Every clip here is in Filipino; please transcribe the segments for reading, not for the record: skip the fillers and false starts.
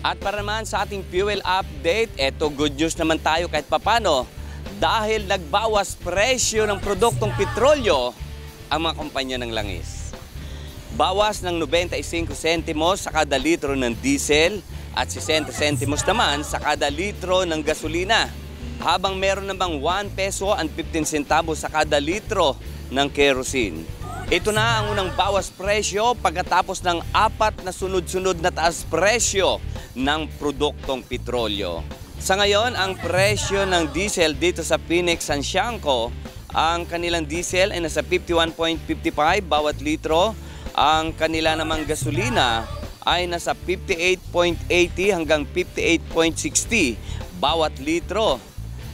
At para naman sa ating fuel update, eto good news naman tayo kahit papano dahil nagbawas presyo ng produktong petrolyo ang mga kumpanya ng langis. Bawas ng 95 sentimos sa kada litro ng diesel at 60 sentimos naman sa kada litro ng gasolina. Habang meron namang 1 peso and 15 centavos sa kada litro ng kerosene. Ito na ang unang bawas presyo pagkatapos ng 4 na sunod-sunod na taas presyo ng produktong petrolyo. Sa ngayon, ang presyo ng diesel dito sa Phoenix, Santiago, ang kanilang diesel ay nasa 51.55 bawat litro. Ang kanila namang gasolina ay nasa 58.80 hanggang 58.60 bawat litro.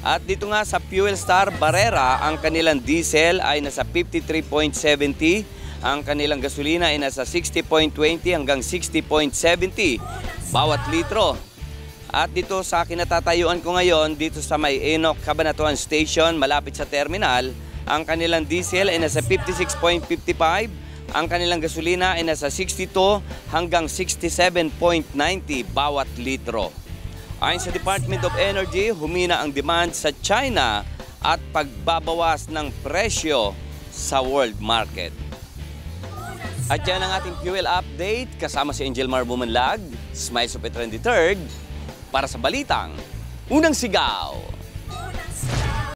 At dito nga sa Fuel Star Barrera, ang kanilang diesel ay nasa 53.70, ang kanilang gasolina ay nasa 60.20 hanggang 60.70 bawat litro. At dito sa kinatatayuan ko ngayon, dito sa may Enoch Cabanatuan Station, malapit sa terminal, ang kanilang diesel ay nasa 56.55, ang kanilang gasolina ay nasa 62 hanggang 67.90 bawat litro. Ayon sa Department of Energy, humina ang demand sa China at pagbabawas ng presyo sa world market. At yan ang ating fuel update kasama si Angel Mar Bumanlag, Smiles of Petron III, para sa Balitang Unang Sigaw.